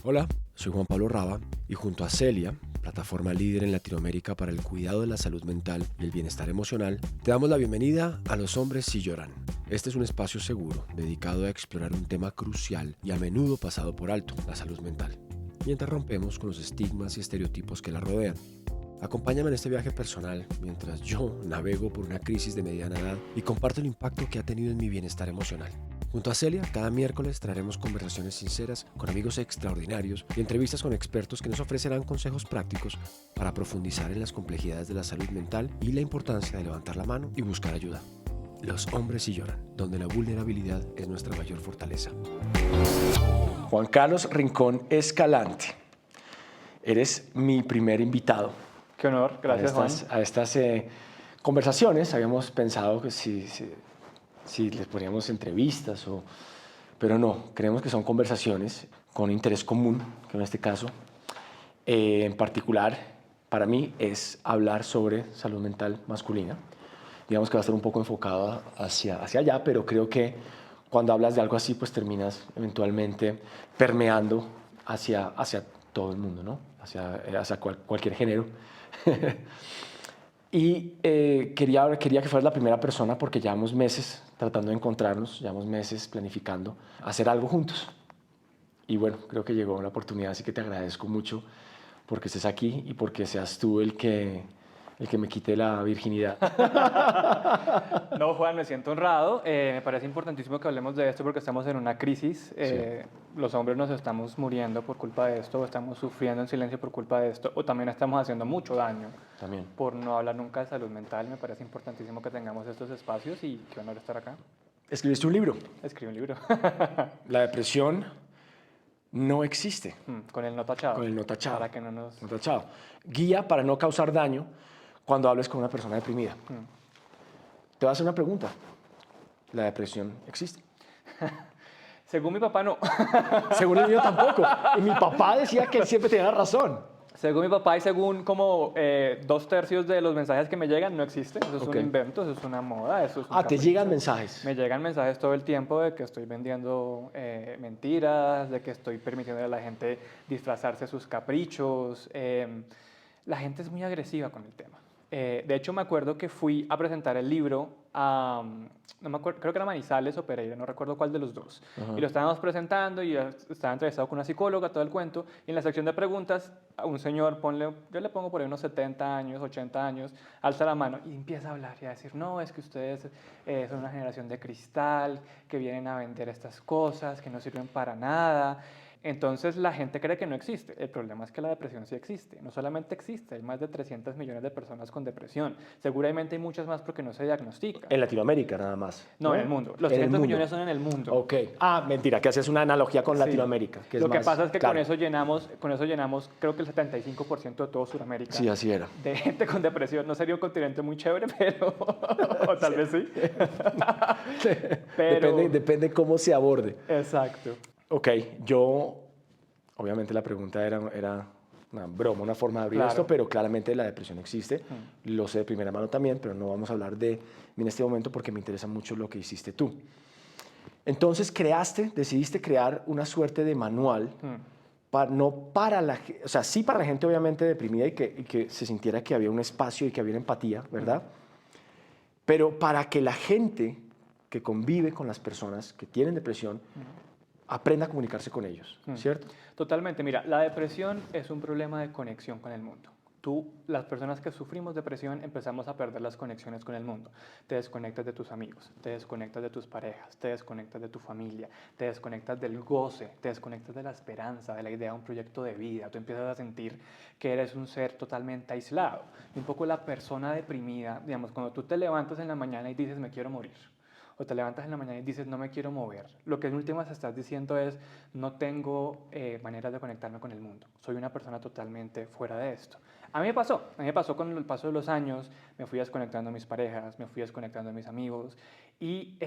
Hola, soy Juan Pablo Raba y junto a Celia, plataforma líder en Latinoamérica para el cuidado de la salud mental y el bienestar emocional, te damos la bienvenida a Los Hombres Sí Lloran. Este es un espacio seguro dedicado a explorar un tema crucial y a menudo pasado por alto, la salud mental, mientras rompemos con los estigmas y estereotipos que la rodean. Acompáñame en este viaje personal mientras yo navego por una crisis de mediana edad y comparto el impacto que ha tenido en mi bienestar emocional. Junto a Celia, cada miércoles traeremos conversaciones sinceras con amigos extraordinarios y entrevistas con expertos que nos ofrecerán consejos prácticos para profundizar en las complejidades de la salud mental y la importancia de levantar la mano y buscar ayuda. Los hombres sí lloran, donde la vulnerabilidad es nuestra mayor fortaleza. Juan Carlos Rincón Escalante, eres mi primer invitado. Qué honor, gracias Juan. A estas conversaciones. Habíamos pensado que si les poníamos entrevistas, pero no, creemos que son conversaciones con interés común, que en este caso, en particular, para mí es hablar sobre salud mental masculina. Digamos que va a estar un poco enfocado hacia allá, pero creo que cuando hablas de algo así, pues terminas eventualmente permeando hacia todo el mundo, ¿no? Hacia cualquier género. Y quería que fueras la primera persona porque llevamos meses tratando de encontrarnos, llevamos meses planificando hacer algo juntos. Y bueno, creo que llegó la oportunidad, así que te agradezco mucho porque estés aquí y porque seas tú el que me quite la virginidad. No, Juan, me siento honrado. Me parece importantísimo que hablemos de esto porque estamos en una crisis. Sí. Los hombres nos estamos muriendo por culpa de esto, o estamos sufriendo en silencio por culpa de esto, o también estamos haciendo mucho daño También. por no hablar nunca de salud mental. Me parece importantísimo que tengamos estos espacios y qué honor estar acá. Escribiste un libro. Escribe un libro. La depresión no existe. Con el no tachado. Con el no tachado. Para que no nos... No tachado. Guía para no causar daño cuando hables con una persona deprimida. Te voy a hacer una pregunta. ¿La depresión existe? Según mi papá, no. Según el mío tampoco. Y mi papá decía que él siempre tenía razón. Según mi papá y según como 2/3 de los mensajes que me llegan, no existe. Eso es Ok. un invento, eso es una moda, eso es un ¿Te capricho. llegan mensajes? Me llegan mensajes todo el tiempo de que estoy vendiendo mentiras, de que estoy permitiendo a la gente disfrazarse sus caprichos. La gente es muy agresiva con el tema. De hecho, me acuerdo que fui a presentar el libro a, no me acuerdo, creo que era Manizales o Pereira, no recuerdo cuál de los dos. Ajá. Y lo estábamos presentando y yo estaba entrevistado con una psicóloga, todo el cuento. Y en la sección de preguntas, a un señor, yo le pongo por ahí unos 70 años, 80 años, alza la mano y empieza a hablar y a decir, no, es que ustedes son una generación de cristal, que vienen a vender estas cosas, que no sirven para nada. Entonces la gente cree que no existe. El problema es que la depresión sí existe. No solamente existe, hay más de 300 millones de personas con depresión. Seguramente hay muchas más porque no se diagnostica. En Latinoamérica nada más. No, en el mundo. Los En el 300 mundo. millones son en el mundo. Ok. Mentira, que haces una analogía con Sí. Latinoamérica. Que Lo es que más, pasa es que claro. con eso llenamos creo que el 75% de todo Sudamérica. Sí, así era. De gente con depresión. No sería un continente muy chévere, pero... o tal vez sí. Pero... Depende cómo se aborde. Exacto. Ok, obviamente la pregunta era una broma, una forma de abrir Claro. esto, pero claramente la depresión existe. Lo sé de primera mano también, pero no vamos a hablar de mí en este momento porque me interesa mucho lo que hiciste tú. Entonces decidiste crear una suerte de manual, sí para la gente obviamente deprimida y que se sintiera que había un espacio y que había empatía, ¿verdad? Pero para que la gente que convive con las personas que tienen depresión aprenda a comunicarse con ellos, ¿cierto? Totalmente. Mira, la depresión es un problema de conexión con el mundo. Las personas que sufrimos depresión empezamos a perder las conexiones con el mundo. Te desconectas de tus amigos, te desconectas de tus parejas, te desconectas de tu familia, te desconectas del goce, te desconectas de la esperanza, de la idea de un proyecto de vida. Tú empiezas a sentir que eres un ser totalmente aislado. Y un poco la persona deprimida, digamos, cuando tú te levantas en la mañana y dices, me quiero morir. O te levantas en la mañana y dices, no me quiero mover. Lo que en últimas estás diciendo es, no tengo maneras de conectarme con el mundo. Soy una persona totalmente fuera de esto. A mí me pasó con el paso de los años, me fui desconectando de mis parejas, me fui desconectando de mis amigos y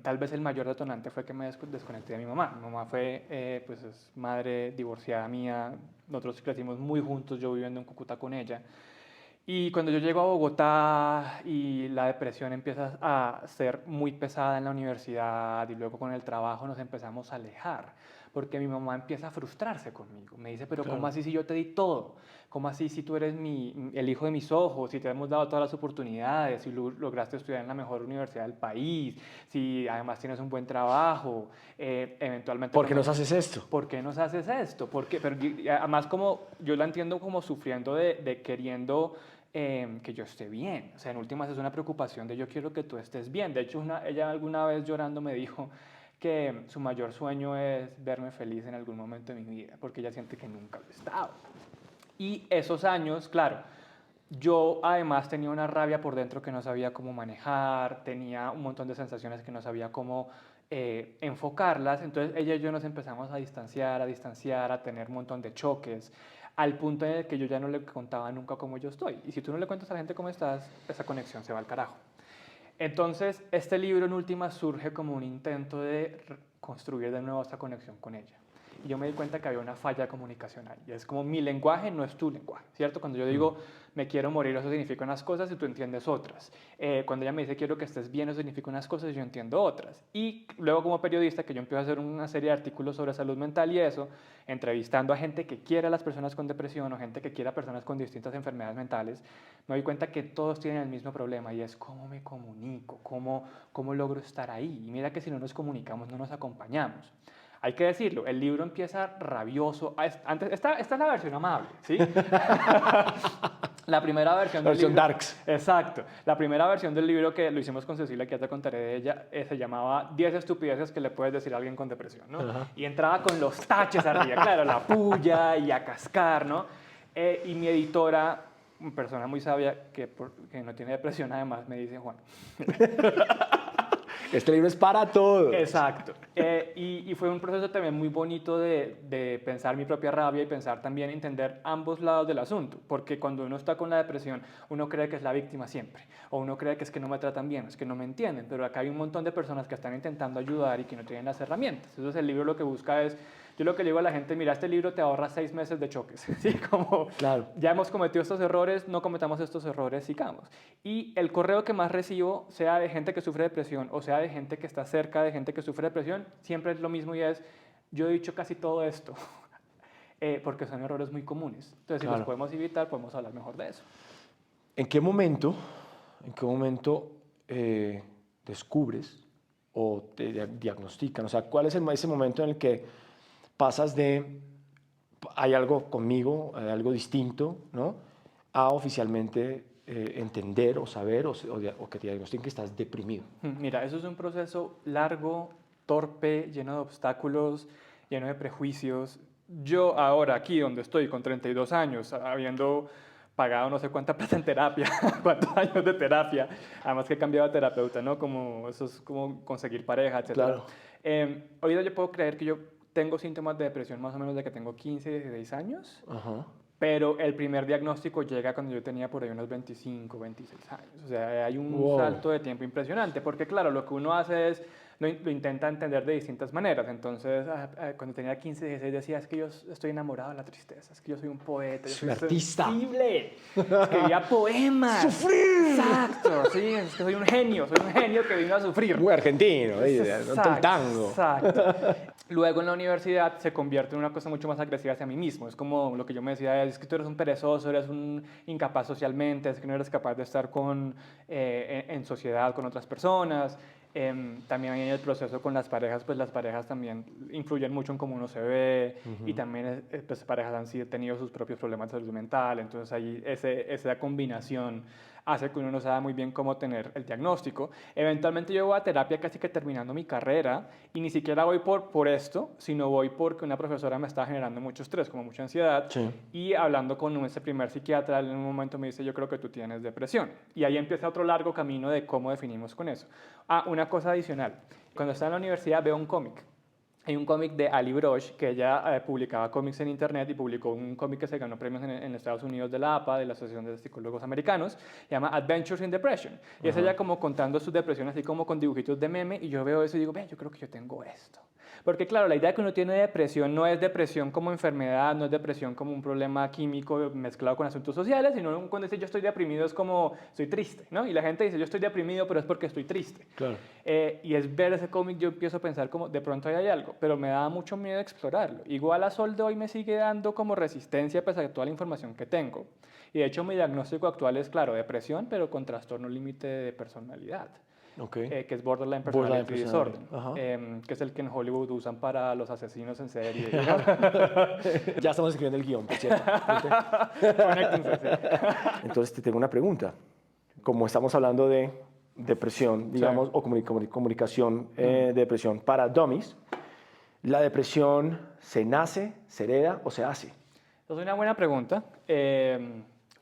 tal vez el mayor detonante fue que me desconecté de mi mamá. Mi mamá fue, pues es madre divorciada mía, nosotros crecimos muy juntos, yo viviendo en Cúcuta con ella. Y cuando yo llego a Bogotá y la depresión empieza a ser muy pesada en la universidad y luego con el trabajo nos empezamos a alejar. porque mi mamá empieza a frustrarse conmigo. Me dice, pero Claro. ¿cómo así si yo te di todo? ¿Cómo así si tú eres el hijo de mis ojos, si te hemos dado todas las oportunidades, si lograste estudiar en la mejor universidad del país, si además tienes un buen trabajo, eventualmente... ¿Por qué nos haces esto? ¿Por qué nos haces esto? Pero además como yo la entiendo como sufriendo de queriendo que yo esté bien. O sea, en últimas es una preocupación de yo quiero que tú estés bien. De hecho, ella alguna vez llorando me dijo que su mayor sueño es verme feliz en algún momento de mi vida, porque ella siente que nunca lo he estado. Y esos años, claro, yo además tenía una rabia por dentro que no sabía cómo manejar, tenía un montón de sensaciones que no sabía cómo enfocarlas, entonces ella y yo nos empezamos a distanciar, a tener un montón de choques, al punto en el que yo ya no le contaba nunca cómo yo estoy. Y si tú no le cuentas a la gente cómo estás, esa conexión se va al carajo. Entonces, este libro en última surge como un intento de construir de nuevo esta conexión con ella. Y yo me di cuenta que había una falla comunicacional. Y es como mi lenguaje no es tu lenguaje, ¿cierto? Cuando yo digo me quiero morir, eso significa unas cosas y tú entiendes otras. Cuando ella me dice quiero que estés bien, eso significa unas cosas y yo entiendo otras. Y luego como periodista, que yo empiezo a hacer una serie de artículos sobre salud mental y eso, entrevistando a gente que quiere a las personas con depresión o gente que quiere a personas con distintas enfermedades mentales, me doy cuenta que todos tienen el mismo problema y es cómo me comunico, cómo logro estar ahí. Y mira que si no nos comunicamos, no nos acompañamos. Hay que decirlo, el libro empieza rabioso. Esta es la versión amable, ¿sí? La primera versión La del versión libro, darks. Exacto. La primera versión del libro que lo hicimos con Cecilia, que ya te contaré de ella, se llamaba 10 estupideces que le puedes decir a alguien con depresión, ¿no? Y entraba con los taches arriba, claro, la puya y a cascar, ¿no? Y mi editora, una persona muy sabia que no tiene depresión, además, me dice, Juan... Este libro es para todos. Exacto. Y fue un proceso también muy bonito de pensar mi propia rabia y pensar también entender ambos lados del asunto, porque cuando uno está con la depresión, uno cree que es la víctima siempre, o uno cree que es que no me tratan bien, es que no me entienden, pero acá hay un montón de personas que están intentando ayudar y que no tienen las herramientas. Entonces el libro lo que busca es, yo lo que le digo a la gente, mira, este libro te ahorra 6 meses de choques, ¿sí? Como Claro. ya hemos cometido estos errores, no cometamos estos errores, sigamos. Y el correo que más recibo, sea de gente que sufre depresión o sea de gente que está cerca de gente que sufre depresión, siempre es lo mismo y es, yo he dicho casi todo esto, porque son errores muy comunes. Entonces, Claro. si los podemos evitar, podemos hablar mejor de eso. ¿En qué momento descubres o te diagnostican? O sea, ¿cuál es ese momento en el que pasas de hay algo conmigo, hay algo distinto, ¿no? A oficialmente entender o saber o que te diagnostiquen que estás deprimido? Mira, eso es un proceso largo, torpe, lleno de obstáculos, lleno de prejuicios. Yo ahora aquí donde estoy con 32 años, habiendo pagado no sé cuánta plata en terapia, cuántos años de terapia, además que he cambiado de terapeuta, ¿no? Como eso es como conseguir pareja, etc. Claro. Ahorita yo puedo creer que yo tengo síntomas de depresión más o menos de que tengo 15, 16 años. Ajá. Pero el primer diagnóstico llega cuando yo tenía por ahí unos 25, 26 años. O sea, hay un Wow. salto de tiempo impresionante, porque claro, lo que uno hace es, lo intenta entender de distintas maneras. Entonces, cuando tenía 15, 16 decía, es que yo estoy enamorado de la tristeza, es que yo soy un poeta, yo soy un artista. sensible, escribía poemas. ¡Sufrir! Exacto, sí, es que soy un genio que vino a sufrir. Muy argentino, el tango. Exacto. Luego en la universidad se convierte en una cosa mucho más agresiva hacia mí mismo. Es como lo que yo me decía, es que tú eres un perezoso, eres un incapaz socialmente, es que no eres capaz de estar en sociedad con otras personas. También en el proceso con las parejas, pues las parejas también influyen mucho en cómo uno se ve y también pues, parejas han tenido sus propios problemas de salud mental, entonces ahí esa combinación hace que uno no sabe muy bien cómo tener el diagnóstico. Eventualmente yo voy a terapia casi que terminando mi carrera y ni siquiera voy por esto, sino voy porque una profesora me está generando mucho estrés, como mucha ansiedad, Sí. y hablando con ese primer psiquiatra, en un momento me dice, yo creo que tú tienes depresión. Y ahí empieza otro largo camino de cómo definimos con eso. Una cosa adicional, cuando estaba en la universidad veo un cómic. Hay un cómic de Ali Brosh, que ella publicaba cómics en internet y publicó un cómic que se ganó premios en Estados Unidos de la APA, de la Asociación de Psicólogos Americanos, se llama Adventures in Depression. Y es ella como contando su depresión, así como con dibujitos de meme, y yo veo eso y digo, yo creo que yo tengo esto. Porque claro, la idea que uno tiene de depresión no es depresión como enfermedad, no es depresión como un problema químico mezclado con asuntos sociales, sino cuando dice yo estoy deprimido es como estoy triste, ¿no? Y la gente dice yo estoy deprimido pero es porque estoy triste. Claro. Y es ver ese cómic, yo empiezo a pensar como de pronto ahí hay algo. pero me daba mucho miedo explorarlo. Igual a sol de hoy me sigue dando como resistencia pese a toda la información que tengo. Y de hecho mi diagnóstico actual es, claro, depresión, pero con trastorno límite de personalidad, Okay. que es Borderline Borderline Personality Disorder, personality. Ajá. que es el que en Hollywood usan para los asesinos en serie. Ya estamos escribiendo el guión, por cierto. Conéctense, sí. Entonces te tengo una pregunta. Como estamos hablando de depresión, digamos, Sí. o comunicación de depresión para dummies, ¿la depresión se nace, se hereda o se hace? Es una buena pregunta.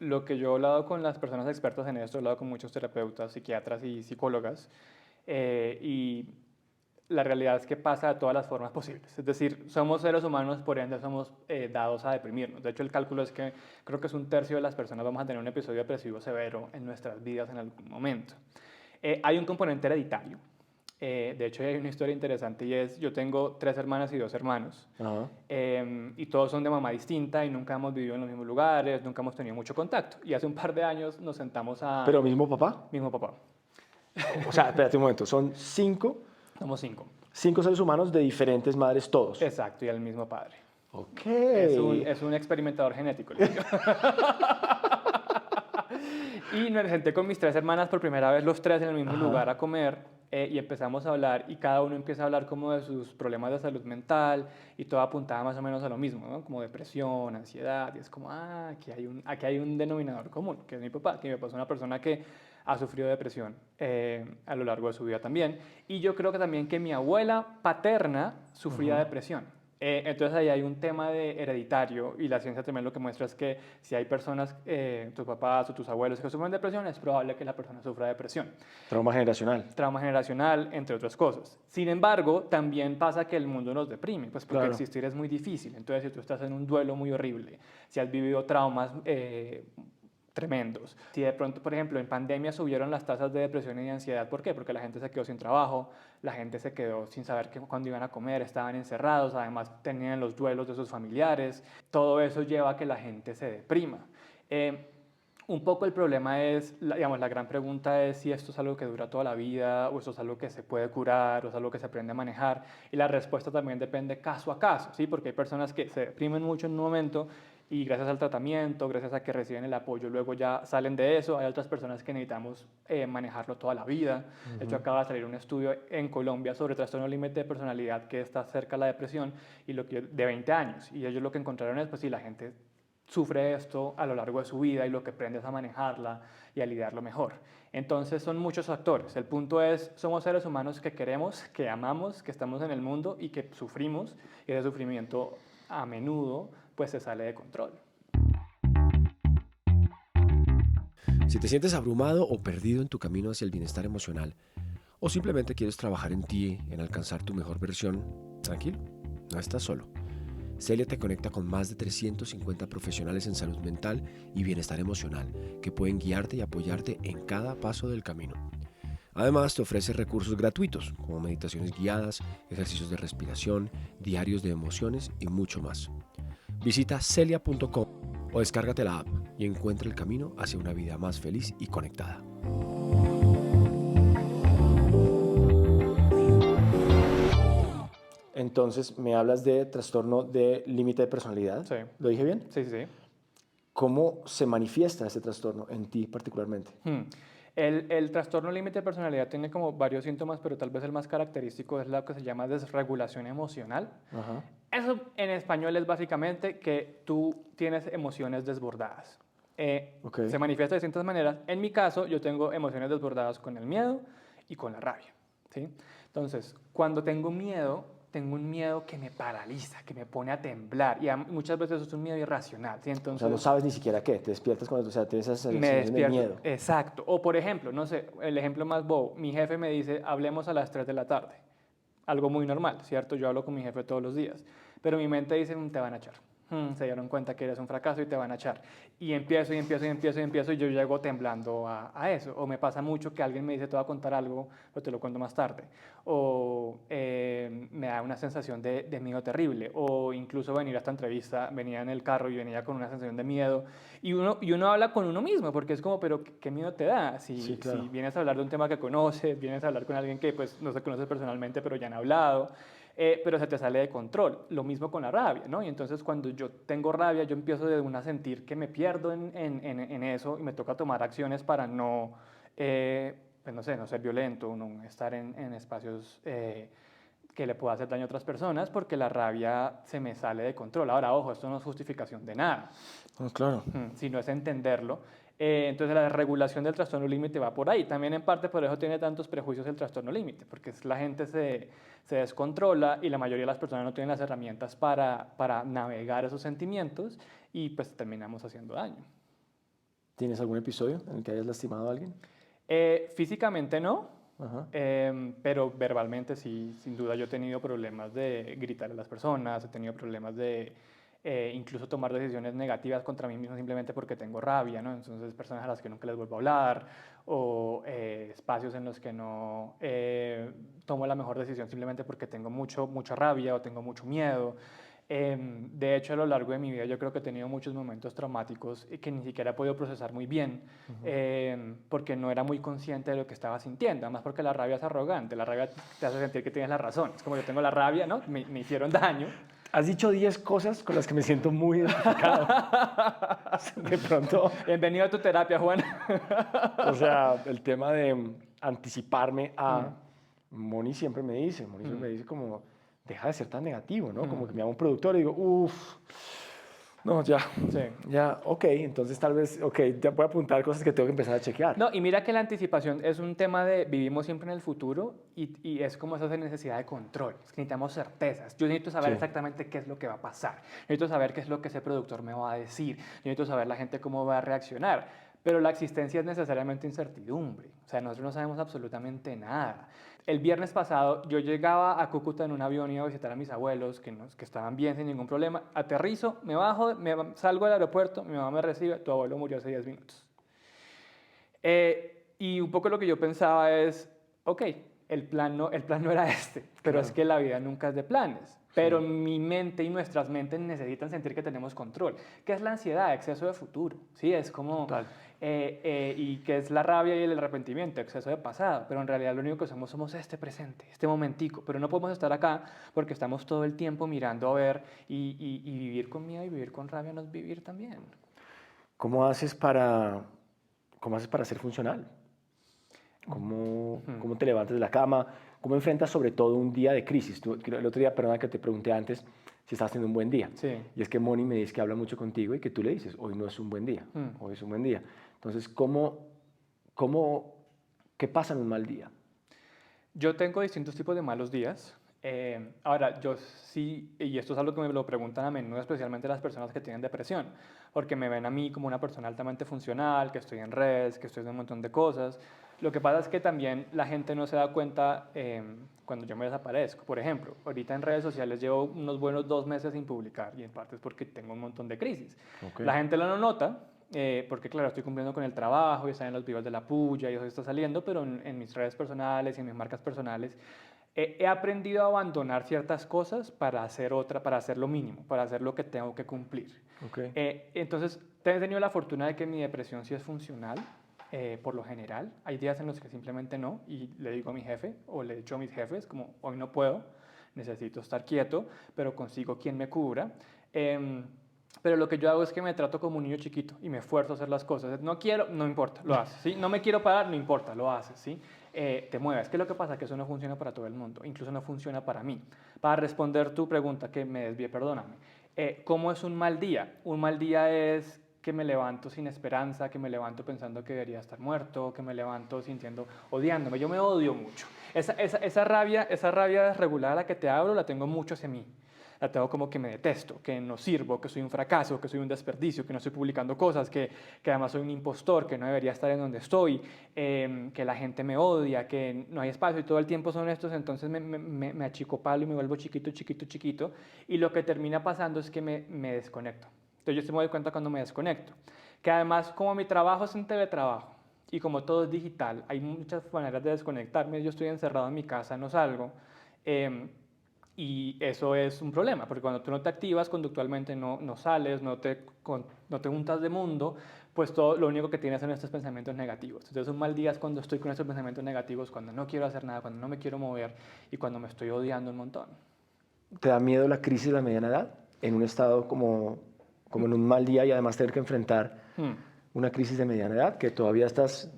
Lo que yo he hablado con las personas expertas en esto, he hablado con muchos terapeutas, psiquiatras y psicólogas, y la realidad es que pasa de todas las formas posibles. Es decir, somos seres humanos, por ende somos dados a deprimirnos. De hecho, el cálculo es que creo que es un tercio de las personas vamos a tener un episodio depresivo severo en nuestras vidas en algún momento. Hay un componente hereditario. De hecho, hay una historia interesante y es, yo tengo 3 hermanas y 2 hermanos. Ajá. Y todos son de mamá distinta y nunca hemos vivido en los mismos lugares, nunca hemos tenido mucho contacto. Y hace un par de años nos sentamos a... ¿Pero mismo papá? Mismo papá. O sea, espérate un momento, son 5 Somos 5. seres humanos de diferentes madres todos. Exacto, y el mismo padre. Ok. Es un experimentador genético. Le digo. Y me senté con mis 3 hermanas por primera vez, los 3 en el mismo lugar a comer, y empezamos a hablar, y cada uno empieza a hablar como de sus problemas de salud mental, y todo apuntaba más o menos a lo mismo, ¿no? Como depresión, ansiedad, y es como, aquí hay un denominador común, que es mi papá, que mi papá es una persona que ha sufrido depresión a lo largo de su vida también, y yo creo que también que mi abuela paterna sufría depresión. Entonces ahí hay un tema de hereditario y la ciencia también lo que muestra es que si hay personas, tus papás o tus abuelos que sufren depresión, es probable que la persona sufra depresión. Trauma generacional. Trauma generacional, entre otras cosas. Sin embargo, también pasa que el mundo nos deprime, pues porque Claro. existir es muy difícil. Entonces, si tú estás en un duelo muy horrible, si has vivido traumas tremendos. Si de pronto, por ejemplo, en pandemia subieron las tasas de depresión y de ansiedad, ¿por qué? Porque la gente se quedó sin trabajo, la gente se quedó sin saber cuándo iban a comer, estaban encerrados, además tenían los duelos de sus familiares. Todo eso lleva a que la gente se deprima. Un poco el problema es, digamos, la gran pregunta es si esto es algo que dura toda la vida o esto es algo que se puede curar o es algo que se aprende a manejar. Y la respuesta también depende caso a caso, ¿sí? Porque hay personas que se deprimen mucho en un momento y gracias al tratamiento, gracias a que reciben el apoyo, luego ya salen de eso. Hay otras personas que necesitamos manejarlo toda la vida. De hecho, acaba de salir un estudio en Colombia sobre trastorno límite de personalidad que está cerca de la depresión y de 20 años. Y ellos lo que encontraron es, pues si la gente sufre esto a lo largo de su vida y lo que aprende es a manejarla y a lidiarlo mejor. Entonces son muchos factores. El punto es, somos seres humanos que queremos, que amamos, que estamos en el mundo y que sufrimos, y ese sufrimiento a menudo pues se sale de control. Si te sientes abrumado o perdido en tu camino hacia el bienestar emocional, o simplemente quieres trabajar en ti, en alcanzar tu mejor versión, tranquilo, no estás solo. Celia te conecta con más de 350 profesionales en salud mental y bienestar emocional que pueden guiarte y apoyarte en cada paso del camino. Además, te ofrece recursos gratuitos como meditaciones guiadas, ejercicios de respiración, diarios de emociones y mucho más. Visita celia.com o descárgate la app y encuentra el camino hacia una vida más feliz y conectada. Entonces, me hablas de trastorno de límite de personalidad. Sí. ¿Lo dije bien? Sí, sí, sí. ¿Cómo se manifiesta ese trastorno en ti particularmente? El trastorno límite de personalidad tiene como varios síntomas, pero tal vez el más característico es lo que se llama desregulación emocional. Ajá. Eso en español es básicamente que tú tienes emociones desbordadas. Ok. Se manifiesta de distintas maneras. En mi caso, yo tengo emociones desbordadas con el miedo y con la rabia, ¿sí? Entonces, cuando tengo miedo, tengo un miedo que me paraliza, que me pone a temblar. Y muchas veces es un miedo irracional, ¿sí? Entonces, O sea, no sabes ni siquiera qué. Te despiertas cuando, o sea, tienes esas me sensaciones de despierto. miedo. Exacto. O por ejemplo, no sé, el ejemplo más bobo. Mi jefe me dice, hablemos a las 3 de la tarde. Algo muy normal, ¿cierto? Yo hablo con mi jefe todos los días. Pero mi mente dice, te van a echar. Se dieron cuenta que eres un fracaso y te van a echar. Y empiezo y yo llego temblando a eso. O me pasa mucho que alguien me dice, te voy a contar algo, pero te lo cuento más tarde. O me da una sensación de miedo terrible. O incluso venir a esta entrevista, venía en el carro y venía con una sensación de miedo. Y uno habla con uno mismo, porque es como, pero ¿qué miedo te da? Sí, claro. Si vienes a hablar de un tema que conoces, vienes a hablar con alguien que pues no se conoce personalmente, pero ya han hablado. pero se te sale de control. Lo mismo con la rabia, ¿no? Y entonces cuando yo tengo rabia, yo empiezo de una a sentir que me pierdo en eso y me toca tomar acciones para no, pues no sé, no ser violento, no estar en espacios que le pueda hacer daño a otras personas porque la rabia se me sale de control. Ahora, ojo, esto no es justificación de nada, Oh, claro. sino es entenderlo. Entonces la regulación del trastorno límite va por ahí. También en parte por eso tiene tantos prejuicios el trastorno límite, porque la gente se descontrola y la mayoría de las personas no tienen las herramientas para navegar esos sentimientos y pues terminamos haciendo daño. ¿Tienes algún episodio en el que hayas lastimado a alguien? Físicamente no, Ajá. pero verbalmente sí, sin duda yo he tenido problemas de gritar a las personas, he tenido problemas de incluso tomar decisiones negativas contra mí mismo simplemente porque tengo rabia, ¿no? Entonces personas a las que nunca les vuelvo a hablar o espacios en los que no tomo la mejor decisión simplemente porque tengo mucha rabia o tengo mucho miedo. De hecho, a lo largo de mi vida yo creo que he tenido muchos momentos traumáticos y que ni siquiera he podido procesar muy bien porque no era muy consciente de lo que estaba sintiendo. Además porque la rabia es arrogante, la rabia te hace sentir que tienes la razón. Es como yo tengo la rabia, ¿no? Me hicieron daño. Has dicho 10 cosas con las que me siento muy identificado. De pronto, Bienvenido a tu terapia, Juan. o sea, el tema de anticiparme a... Moni siempre me dice, como, deja de ser tan negativo, ¿no? Como que me llama un productor y digo, uff, no, ya, Sí. ya, ok, entonces tal vez, ok, ya voy a apuntar cosas que tengo que empezar a chequear. No, y mira que la anticipación es un tema de vivimos siempre en el futuro y es como esa necesidad de control. Es que necesitamos certezas. Yo necesito saber Sí. exactamente qué es lo que va a pasar. Necesito saber qué es lo que ese productor me va a decir. Yo necesito saber la gente cómo va a reaccionar. Pero la existencia es necesariamente incertidumbre. O sea, nosotros no sabemos absolutamente nada. El viernes pasado yo llegaba a Cúcuta en un avión y iba a visitar a mis abuelos que estaban bien sin ningún problema. Aterrizo, me bajo, salgo del aeropuerto, mi mamá me recibe, tu abuelo murió hace 10 minutos. Y un poco lo que yo pensaba es, ok, el plan no era este, pero Claro. es que la vida nunca es de planes. Pero mi mente y nuestras mentes necesitan sentir que tenemos control. ¿Qué es la ansiedad? Exceso de futuro. ¿Sí? Es como... Total. y que es la rabia y el arrepentimiento, exceso de pasado. Pero en realidad lo único que somos este presente, este momentico. Pero no podemos estar acá porque estamos todo el tiempo mirando a ver y vivir con miedo y vivir con rabia no es vivir también. ¿Cómo haces para ser funcional? ¿Cómo te levantas de la cama? ¿Cómo enfrentas sobre todo un día de crisis? El otro día, perdona que te pregunté antes si estabas teniendo un buen día. Sí. Y es que Moni me dice que habla mucho contigo y que tú le dices, hoy no es un buen día, hoy es un buen día. Entonces, ¿qué pasa en un mal día? Yo tengo distintos tipos de malos días. Ahora, yo sí, y esto es algo que me lo preguntan a menudo, especialmente las personas que tienen depresión, porque me ven a mí como una persona altamente funcional, que estoy en redes, que estoy haciendo un montón de cosas. Lo que pasa es que también la gente no se da cuenta cuando yo me desaparezco. Por ejemplo, ahorita en redes sociales llevo unos buenos 2 meses sin publicar y en parte es porque tengo un montón de crisis. Okay. La gente lo no nota, porque claro, estoy cumpliendo con el trabajo y están en los videos de la puya y eso está saliendo, pero en mis redes personales y en mis marcas personales he aprendido a abandonar ciertas cosas para hacer para hacer lo mínimo, para hacer lo que tengo que cumplir. Okay. Entonces, he tenido la fortuna de que mi depresión sí es funcional, por lo general. Hay días en los que simplemente no, y le digo a mi jefe, o le he dicho a mis jefes, como hoy no puedo, necesito estar quieto, pero consigo quien me cubra. Pero lo que yo hago es que me trato como un niño chiquito y me esfuerzo a hacer las cosas. No quiero, no importa, lo haces. ¿Sí? No me quiero parar, no importa, lo haces. ¿Sí? Te mueves. ¿Qué es lo que pasa? Que eso no funciona para todo el mundo, incluso no funciona para mí. Para responder tu pregunta, que me desvié, perdóname. ¿Cómo es un mal día? Un mal día es que me levanto sin esperanza, que me levanto pensando que debería estar muerto, que me levanto odiándome. Yo me odio mucho. Esa rabia desregulada a la que te hablo, la tengo mucho hacia mí. La tengo como que me detesto, que no sirvo, que soy un fracaso, que soy un desperdicio, que no estoy publicando cosas, que además soy un impostor, que no debería estar en donde estoy, que la gente me odia, que no hay espacio y todo el tiempo son estos, entonces me achicopalo y me vuelvo chiquito, chiquito, chiquito, y lo que termina pasando es que me desconecto. Entonces yo me doy cuenta cuando me desconecto, que además como mi trabajo es un teletrabajo y como todo es digital, hay muchas maneras de desconectarme, yo estoy encerrado en mi casa, no salgo, y eso es un problema, porque cuando tú no te activas conductualmente, no sales, no te juntas de mundo, pues lo único que tienes son estos pensamientos negativos. Entonces un mal día es cuando estoy con estos pensamientos negativos, cuando no quiero hacer nada, cuando no me quiero mover y cuando me estoy odiando un montón. ¿Te da miedo la crisis de la mediana edad? En un estado como en un mal día y además tener que enfrentar Hmm. una crisis de mediana edad, que todavía estás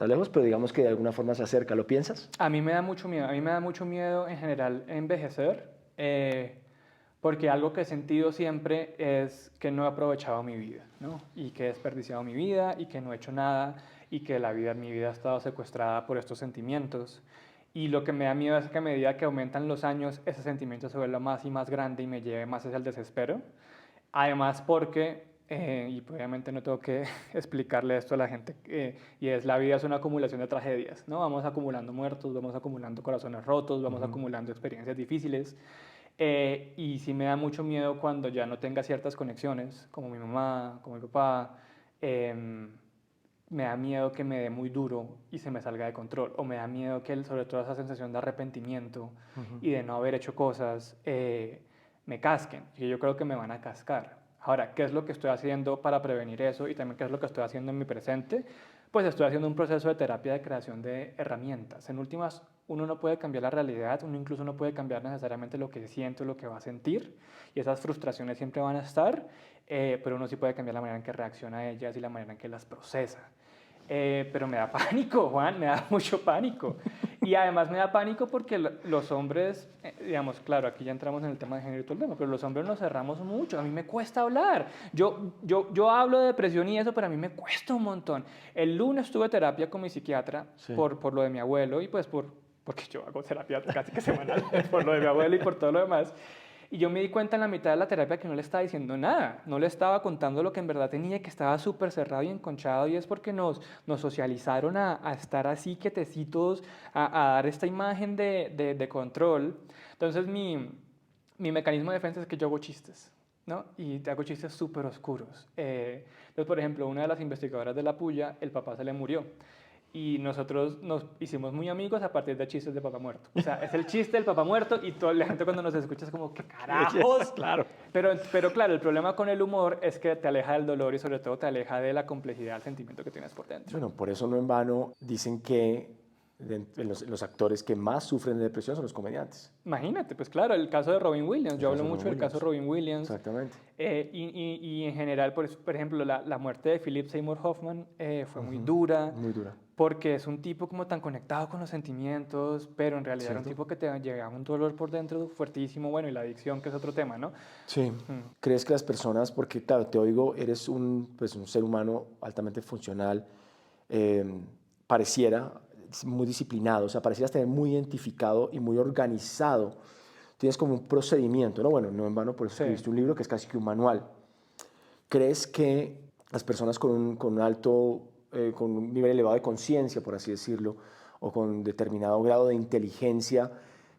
lejos, pero digamos que de alguna forma se acerca. ¿Lo piensas? A mí me da mucho miedo, a mí me da mucho miedo en general envejecer, porque algo que he sentido siempre es que no he aprovechado mi vida, ¿no? Y que he desperdiciado mi vida y que no he hecho nada y que mi vida ha estado secuestrada por estos sentimientos. Y lo que me da miedo es que a medida que aumentan los años, ese sentimiento se vuelva más y más grande y me lleve más hacia el desespero. Además porque, y obviamente no tengo que explicarle esto a la gente, y es la vida es una acumulación de tragedias, ¿no? Vamos acumulando muertos, vamos acumulando corazones rotos, vamos acumulando experiencias difíciles. Y sí me da mucho miedo cuando ya no tenga ciertas conexiones, como mi mamá, como mi papá. em, Me da miedo que me dé muy duro y se me salga de control. O me da miedo que, sobre todo, esa sensación de arrepentimiento y de no haber hecho cosas me casquen. Y yo creo que me van a cascar. Ahora, ¿qué es lo que estoy haciendo para prevenir eso? Y también qué es lo que estoy haciendo en mi presente. Pues estoy haciendo un proceso de terapia de creación de herramientas. En últimas, uno no puede cambiar la realidad, uno incluso no puede cambiar necesariamente lo que siente o lo que va a sentir. Y esas frustraciones siempre van a estar, pero uno sí puede cambiar la manera en que reacciona a ellas y la manera en que las procesa. Pero me da pánico, Juan, me da mucho pánico. Y además me da pánico porque los hombres, digamos, claro, aquí ya entramos en el tema de género y todo el tema, pero los hombres nos cerramos mucho. A mí me cuesta hablar. Yo hablo de depresión y eso, pero a mí me cuesta un montón. El lunes tuve terapia con mi psiquiatra Sí. por lo de mi abuelo y pues porque yo hago terapia casi que semanal, por lo de mi abuelo y por todo lo demás. Y yo me di cuenta en la mitad de la terapia que no le estaba diciendo nada, no le estaba contando lo que en verdad tenía, que estaba súper cerrado y enconchado, y es porque nos socializaron a estar así quietecitos, a dar esta imagen de control. Entonces mi mecanismo de defensa es que yo hago chistes, ¿no? Y te hago chistes súper oscuros. Entonces, por ejemplo, una de las investigadoras de la puya, el papá se le murió. Y nosotros nos hicimos muy amigos a partir de chistes de papá muerto. O sea, es el chiste del papá muerto y toda la gente cuando nos escucha es como, ¿qué carajos? Claro. Pero claro, el problema con el humor es que te aleja del dolor y sobre todo te aleja de la complejidad del sentimiento que tienes por dentro. Bueno, por eso no en vano dicen que los actores que más sufren de depresión son los comediantes. Imagínate, pues claro, el caso de Robin Williams. El Yo caso hablo de mucho Robin del caso de Williams. Robin Williams. Exactamente. Y en general, por ejemplo, la muerte de Philip Seymour Hoffman fue muy dura. Muy dura. Porque es un tipo como tan conectado con los sentimientos, pero en realidad era un ¿Cierto? tipo que te llegaba un dolor por dentro fuertísimo, bueno, y la adicción, que es otro tema, ¿no? Sí. ¿Crees que las personas, porque claro, te oigo, eres pues, un ser humano altamente funcional, eh, pareciera muy disciplinado, o sea, parecieras tener muy identificado y muy organizado. Tienes como un procedimiento, ¿no? Bueno, no en vano, por eso Sí. escribiste un libro que es casi que un manual. ¿Crees que las personas con un alto, con un nivel elevado de conciencia, por así decirlo, o con determinado grado de inteligencia,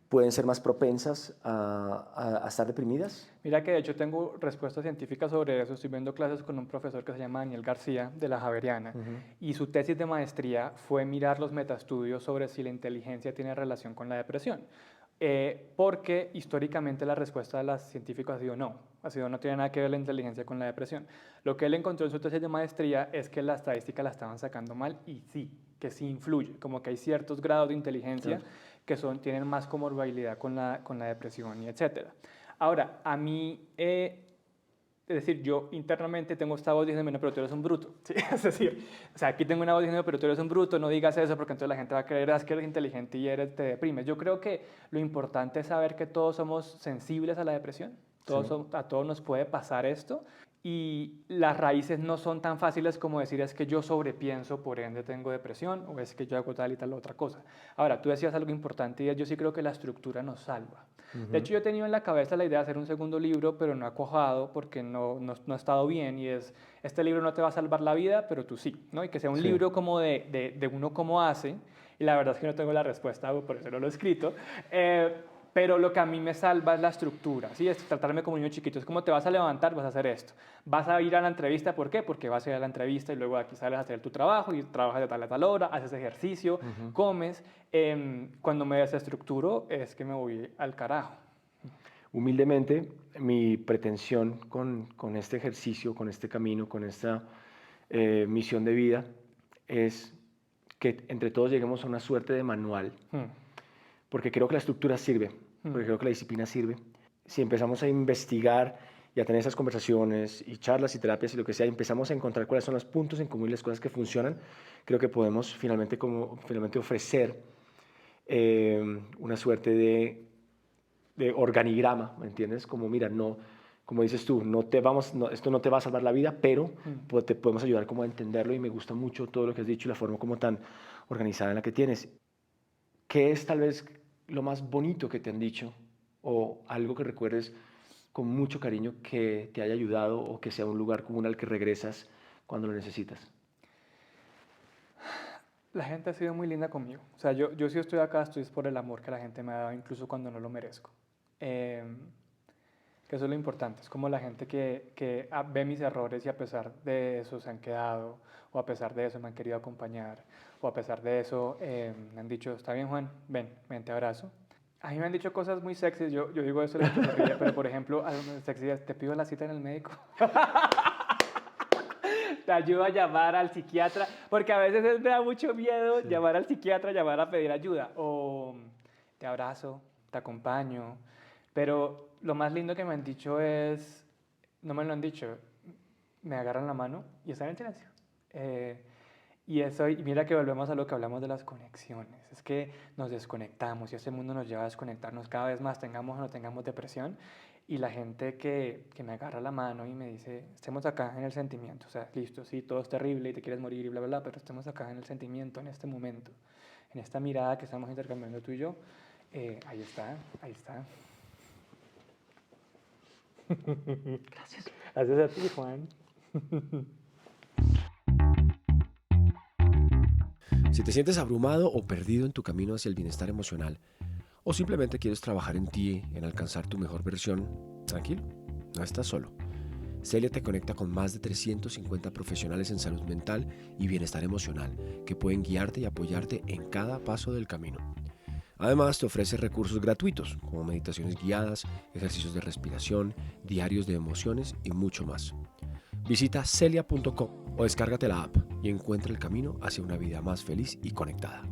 pueden ser más propensas a estar deprimidas? Mira que de hecho tengo respuestas científicas sobre eso. Estoy viendo clases con un profesor que se llama Daniel García de la Javeriana y su tesis de maestría fue mirar los metaestudios sobre si la inteligencia tiene relación con la depresión. Porque históricamente la respuesta de los científicos ha sido no tiene nada que ver la inteligencia con la depresión. Lo que él encontró en su tesis de maestría es que la estadística la estaban sacando mal y sí, que sí influye, como que hay ciertos grados de inteligencia que tienen más comorbilidad con la depresión y etcétera. Ahora, a mí, es decir, yo internamente tengo esta voz diciendo, pero tú eres un bruto. ¿Sí? Es decir, o sea, aquí tengo una voz diciendo, pero tú eres un bruto, no digas eso porque entonces la gente va a creer que eres inteligente y te deprimes. Yo creo que lo importante es saber que todos somos sensibles a la depresión, a todos nos puede pasar esto y las raíces no son tan fáciles como decir es que yo sobrepienso, por ende tengo depresión o es que yo hago tal y tal otra cosa. Ahora, tú decías algo importante y es, yo sí creo que la estructura nos salva. De hecho, yo he tenido en la cabeza la idea de hacer un segundo libro, pero no ha cuajado porque no ha estado bien. Y es, este libro no te va a salvar la vida, pero tú sí, ¿no? Y que sea un libro como de uno cómo hace. Y la verdad es que no tengo la respuesta, por eso no lo he escrito. Pero lo que a mí me salva es la estructura, ¿sí? Es tratarme como un niño chiquito. Es como te vas a levantar, vas a hacer esto. Vas a ir a la entrevista, ¿por qué? Porque vas a ir a la entrevista y luego aquí sales a hacer tu trabajo y trabajas de tal a tal hora, haces ejercicio, comes. Cuando me desestructuro es que me voy al carajo. Humildemente, mi pretensión con este ejercicio, con este camino, con esta misión de vida, es que entre todos lleguemos a una suerte de manual, porque creo que la estructura sirve, porque creo que la disciplina sirve. si empezamos a investigar y a tener esas conversaciones y charlas y terapias y lo que sea, y empezamos a encontrar cuáles son los puntos en común y las cosas que funcionan, creo que podemos finalmente ofrecer una suerte de organigrama, ¿me entiendes? Como mira, no, como dices tú, esto no te va a salvar la vida, pero te podemos ayudar como a entenderlo, y me gusta mucho todo lo que has dicho y la forma como tan organizada en la que tienes. ¿Qué es tal vez lo más bonito que te han dicho o algo que recuerdes con mucho cariño que te haya ayudado, o que sea un lugar común al que regresas cuando lo necesitas? La gente ha sido muy linda conmigo. O sea, yo sí estoy acá, estoy por el amor que la gente me ha dado, incluso cuando no lo merezco. Que eso es lo importante. Es como la gente que ve mis errores y a pesar de eso se han quedado, o a pesar de eso me han querido acompañar, o a pesar de eso me han dicho, está bien Juan, ven, te abrazo. A mí me han dicho cosas muy sexys, yo digo eso, la gente se ríe, pero por ejemplo, algo sexy es, te pido la cita en el médico. Te ayudo a llamar al psiquiatra, porque a veces me da mucho miedo llamar al psiquiatra, llamar a pedir ayuda, o te abrazo, te acompaño, pero lo más lindo que me han dicho es, no me lo han dicho, me agarran la mano y están en silencio. Y mira que volvemos a lo que hablamos de las conexiones, es que nos desconectamos y este mundo nos lleva a desconectarnos cada vez más, tengamos o no tengamos depresión. Y la gente que me agarra la mano y me dice, estemos acá en el sentimiento, o sea, listo, sí, todo es terrible y te quieres morir y bla, bla, bla, pero estemos acá en el sentimiento, en este momento, en esta mirada que estamos intercambiando tú y yo, ahí está, ahí está. Gracias. Gracias a ti, Juan. Si te sientes abrumado o perdido en tu camino hacia el bienestar emocional, o simplemente quieres trabajar en ti, en alcanzar tu mejor versión, tranquilo, no estás solo. Celia te conecta con más de 350 profesionales en salud mental y bienestar emocional que pueden guiarte y apoyarte en cada paso del camino. Además, te ofrece recursos gratuitos como meditaciones guiadas, ejercicios de respiración, diarios de emociones y mucho más. Visita celia.com o descárgate la app y encuentra el camino hacia una vida más feliz y conectada.